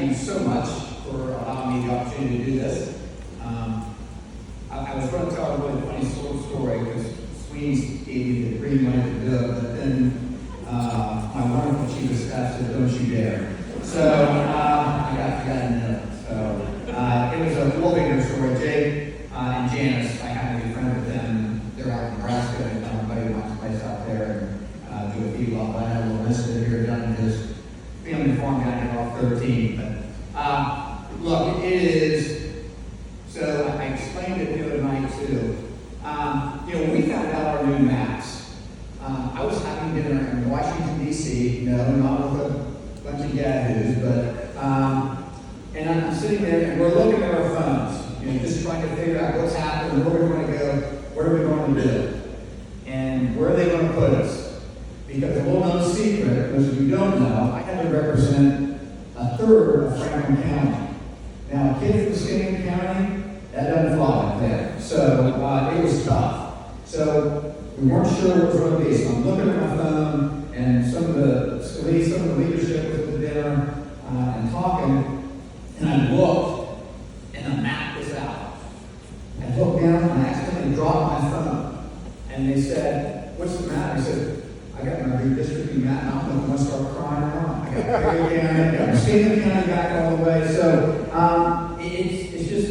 thank you so much for allowing me the opportunity to do this. I was going to tell a really funny story because Sweeney gave me the green light to do it, but then my wonderful chief of staff said, "Don't you dare." So I got a no. So it was a little bigger story. Jake and Janice, I happen to be friends with them. They're out in Nebraska, and my buddy wants a place out there and do a feedlot. But I had a little incident here done in his family farm down here off 13. But look, it is. So I explained it the other night too. When we found out our new maps, I was having dinner in Washington, D.C., not with a bunch of yahoos, but, and I'm sitting there and we're looking at our phones, just trying to figure out what's happening, where we're going to go, what are we going to do, and where are they going to put us? Because a little known secret, those of you who don't know, I had to represent a third of Franklin County. Now, a kid from Skinner County, that doesn't fly up there. So it was tough. So we weren't sure what it was going to be. So I'm looking at my phone, and some of the leadership was at the dinner and talking, and I looked, and the map was out. I looked down, and I accidentally dropped my phone. And they said, "What's the matter?" I said, "I got my redistricting map, and I'm going to start crying around. I got Perry County, I got Skinner County back all the way." So it's just.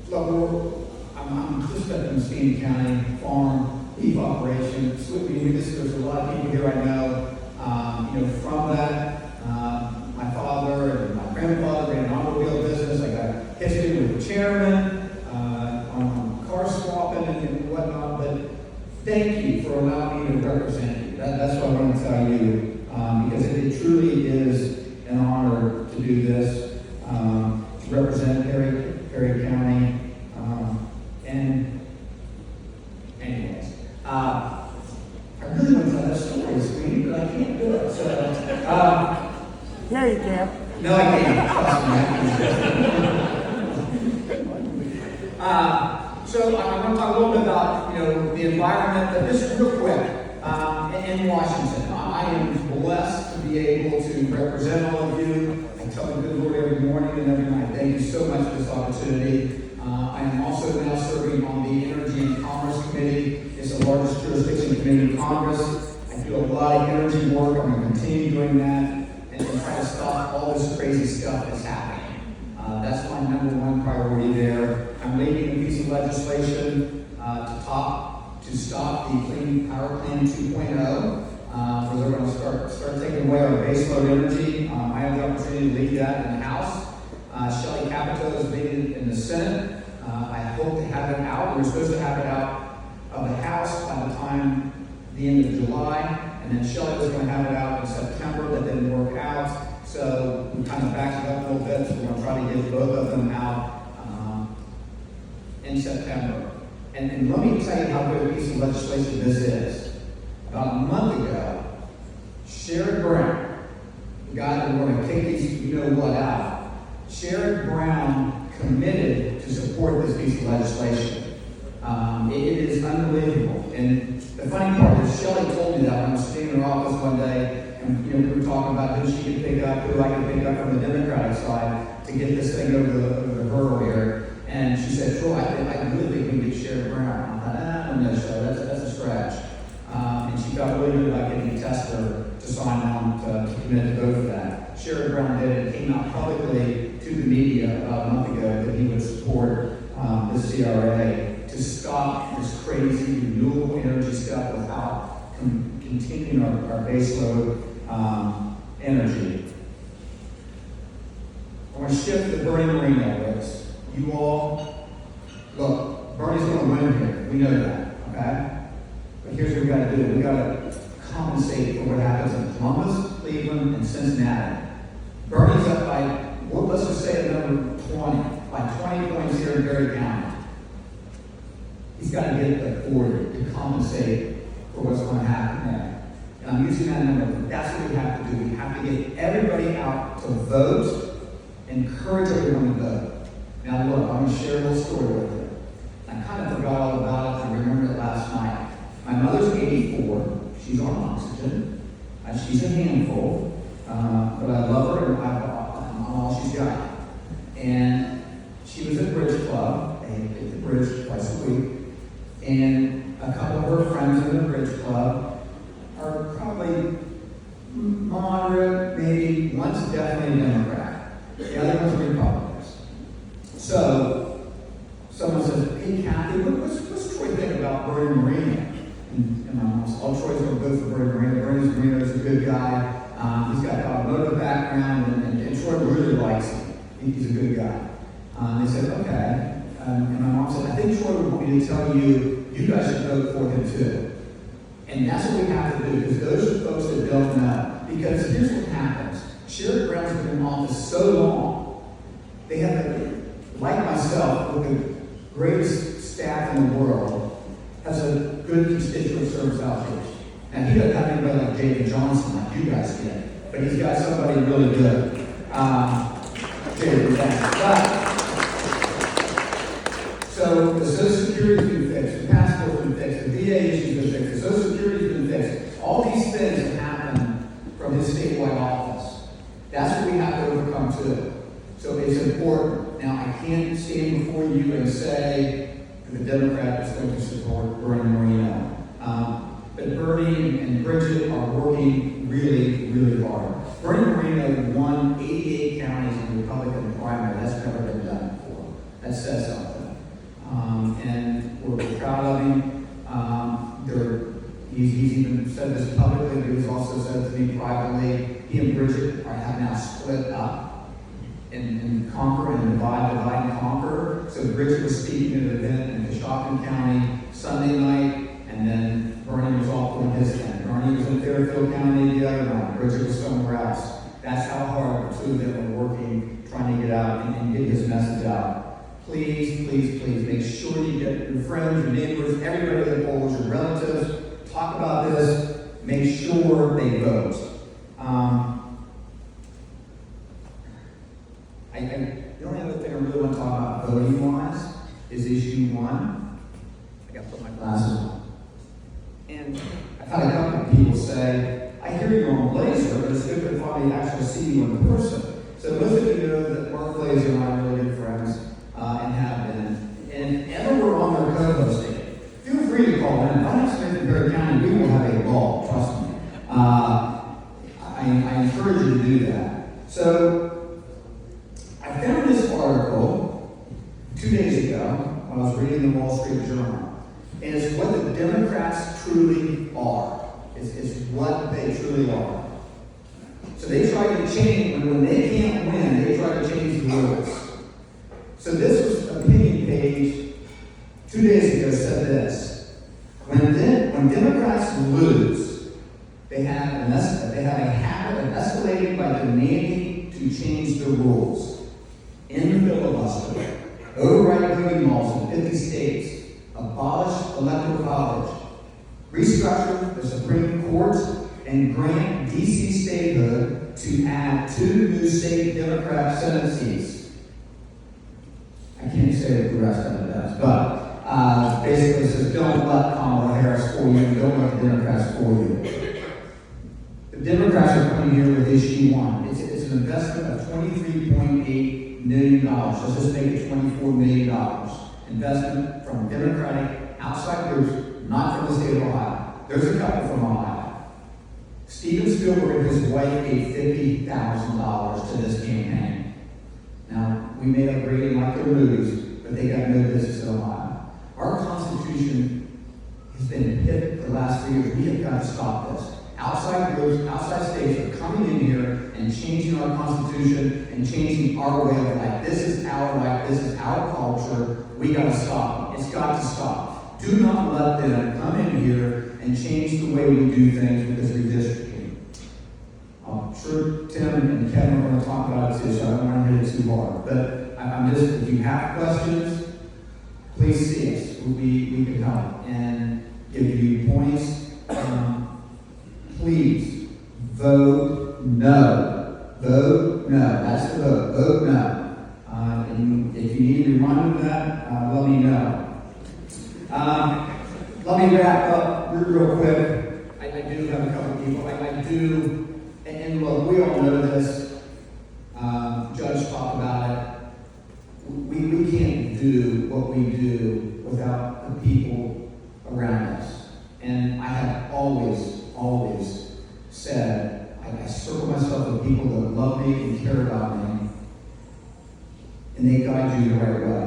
Look, I'm just at the Mesquite County farm beef operation. There's a lot of people here I know. From that, my father and my grandfather ran an automobile business. I got history with the chairman on car swapping and whatnot. But thank you for allowing me to represent you. That's what I want to tell you because it truly is an honor to do this to represent Perry County. And anyways, I really want to tell that story, Sweeney, but I can't do it. So, yeah, you can. No, I can't. So I want to talk a little bit about the environment, but just real quick. In Washington, I am blessed to be able to represent all of you. I tell the good Lord every morning and every night. Thank you so much for this opportunity. I am also now serving on the Energy and Commerce Committee. It's the largest jurisdiction committee in Congress. I do a lot of energy work. I'm going to continue doing that and try to stop all this crazy stuff that's happening. That's my number one priority there. I'm leading a piece of legislation to stop the Clean Power Plan 2.0, where they're going to start taking away our baseload energy. I have the opportunity to lead that in the House. Shelley Capito is leading it in the Senate. I hope to have it out. We're supposed to have it out of the House by the time the end of July, and then Shelley was going to have it out in September. That didn't work out, so we kind of backed it up a little bit. So we're going to try to get both of them out in September. And let me tell you how good a piece of legislation this is. About a month ago, Sherrod Brown, the guy that we're going to take these out, Sherrod Brown committed to support this piece of legislation. It is unbelievable. And the funny part is, Shelley told me that when I was sitting in her office one day, and we were talking about who she could pick up, who I could pick up from the Democratic side to get this thing over the hurdle here. And she said, "Troy, I really think we can get Sherrod Brown." I thought, I don't know, Shelley, that's a stretch. And she felt really good about getting Tester to sign on to commit to vote for that. Sherrod Brown did it. Came out publicly to the media about a month ago that he would support the CRA to stop this crazy renewable energy stuff without continuing our baseload energy. I want to shift to Bernie Moreno race. You all, look, Bernie's going to win here. We know that, okay? But here's what we got to do. We got to compensate for what happens in Columbus, Cleveland, and Cincinnati. Bernie's up by, let's just say at number 20, by 20 points here in Perry County. He's got to get to 40 to compensate for what's going to happen there. And I'm using that number, but that's what we have to do. We have to get everybody out to vote, encourage everyone to vote. Now look, I'm going to share a little story with you. I kind of forgot all about it. I remembered it last night. My mother's 84. She's on oxygen. She's a handful. But I love her, and I'm on all she's got. And she was at Bridge Club, and at the Bridge twice a week, and a couple of her friends in the Bridge Club are probably moderate, maybe one's definitely a Democrat, the other one's Republicans. So someone says, hey Kathy, what's Troy think about Bernie Moreno? And my mom said, oh, Troy's going to vote for Bernie Moreno. Bernie Moreno's a good guy. He's got an automotive background, and Troy really likes him. He's a good guy. They said, okay. And my mom said, I think Troy would want me to tell you, you guys should vote for him too. And that's what we have to do, because those are folks that don't know. Because here's what happens. Sherrod Brown's been in office so long, they have, like myself, with the greatest staff in the world, has a good constituent service outreach. And he doesn't have anybody like David Johnson, like you guys get, but he's got somebody really good. So the Social Security's been fixed, the passport's been fixed, the VA issue's been fixed, the Social Security's been fixed. All these things have happened from his statewide office. That's what we have to overcome too. So it's important. Now, I can't stand before you and say that the Democrat is going to support Bernie Moreno. But Bernie and Bridget are working really, really hard. Bernie Moreno won 88 counties in the Republican primary. That's never been done before. That says something. And we're proud of him. He's even said this publicly, but he's also said to me privately, he and Bridget have now split up and conquer and divide and conquer. So Bridget was speaking at an event in Coshocton County Sunday night, and then Bernie was off doing his thing. Bernie was in Fairfield County the other night. Bridget was somewhere else. That's how hard the two of them are working, trying to get out and get his message out. Please, please, please make sure you get your friends, your neighbors, everybody at the polls, your relatives, talk about this, make sure they vote. The only other thing I really want to talk about voting-wise is issue 1. I got to put my glasses on. And I've had a couple of people say, I hear you're on Blazer, but it's good if I actually see you in person. So most of you know that Mark Blazer and I are really good friends, and have been. And ever we're on their co-hosting, feel free to call in. If I'm not Smith and Perry County, we will have a ball, trust me. I encourage you to do that. So, I found this article 2 days ago when I was reading the Wall Street Journal. And it's what the Democrats truly are. It's what they truly are. So they try to change, when they can't win, they try to change the rules. So this was opinion page 2 days ago said this. When Democrats lose, they have a habit of escalating by demanding to change the rules. End the filibuster, override voting laws in 50 states, abolish electoral college, restructure the Supreme Court, and grant D.C. statehood to add 2 new state Democrat Senate seats. I can't say what the rest of it does, but basically it says don't let Kamala Harris fool you, don't let the Democrats fool you. The Democrats are coming here with issue 1. It's an investment of $23.8 million. Let's just make it $24 million. Investment from Democratic outside groups, not from the state of Ohio. There's a couple from Ohio. Steven Spielberg and his wife gave $50,000 to this campaign. Now, we may have great and like their movies, but they got no business in Ohio. Our Constitution has been hit for the last 3 years. We have got to stop this. Outside groups, outside states are coming in here and changing our Constitution and changing our way of life. This is our life. This is our culture. We got to stop it. It's got to stop. Do not let them come in here and change the way we do things with this redistricting. I'm sure Tim and Kevin are going to talk about it too, so I don't want to hit it too hard. But I'm just, if you have questions, please see us. We can help and give you points. Please vote no. Vote no. That's the vote. Vote no. And if you need to remind of that, let me know. Let me wrap up real quick. I do have a couple of people. I do, and look, we all know this. Judge said, I circle myself with people that love me and care about me, and they guide you the right way.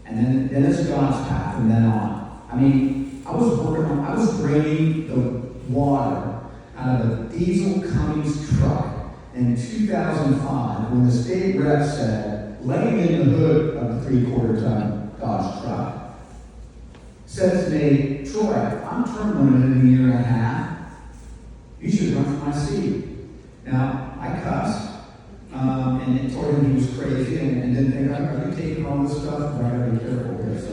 And then it's God's path from then on. I mean, I was draining the water out of a diesel Cummins truck in 2005 when the state rep said, laying in the hood of a 3/4-ton Dodge truck, said to me, Troy, I'm term limited in a year and a half. You should run for my seat. Now, I cussed, and told him he was crazy, and didn't think, are you taking all this stuff? But I gotta be careful here. So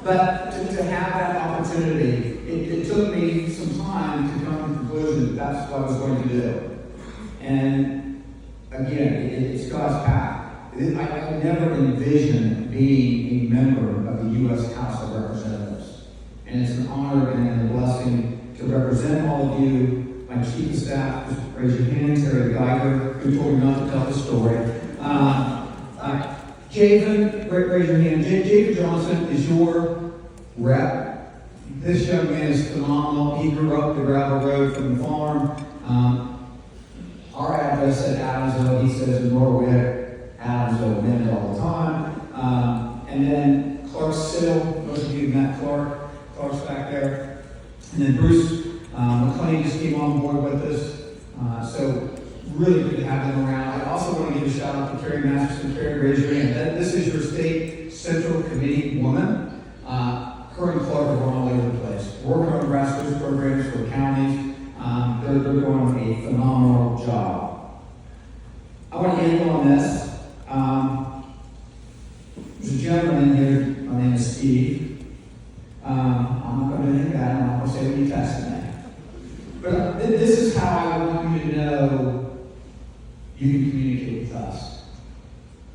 but to have that opportunity, it took me some time to come to the conclusion that that's what I was going to do. And again, it's God's path. I never envisioned being a member of the US House of Representatives. And it's an honor and a blessing to represent all of you. My chief of staff, just raise your hand, Terry Geiger, who told me not to tell the story. Javen, raise your hand. Javen Johnson is your rep. This young man is phenomenal. He grew up the gravel road from the farm. Our address at Adamsville, he says in Norwood, Adamsville, Bend all the time. And then Clark Sill, most of you met Clark. Clark's back there. And then Bruce McLean just came on board with us. So really good to have them around. I also want to give a shout out to Carrie Masterson. Carrie, raise your hand. This is your state central committee woman. Her and Clark are going all over the place. Working on grassroots programs for counties. They're doing a phenomenal job. I want to end on this. There's a gentleman here, my name is Steve. I'm not going to do anything bad. I'm not going to say what you tested me. But this is how I want you to know you can communicate with us.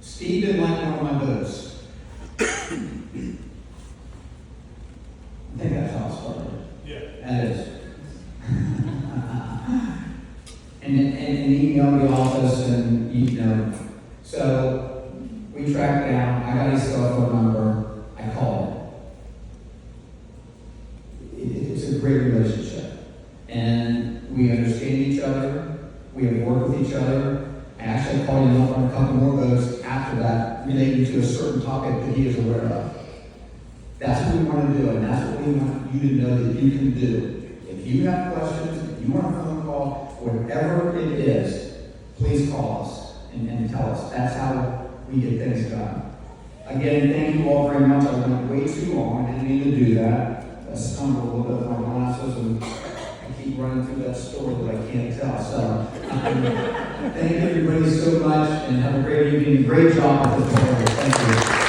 Steve didn't like one of my boots. I think that's how it started. Yeah. That is. and he emailed the office and, so we tracked down, I got his cell phone number, I called him. It's a great relationship. And we understand each other, we have worked with each other. I actually called him up on a couple more votes after that related to a certain topic that he is aware of. That's what we want to do, and that's what we want you to know that you can do. If you have questions, if you want a phone call, whatever it is, please call us and tell us. That's how we get things done. Again, thank you all very much. I went way too long. I didn't mean to do that. I stumbled a little bit with my glasses, and I keep running through that story that I can't tell. So, thank everybody so much, and have a great evening. Great job with this program. Thank you.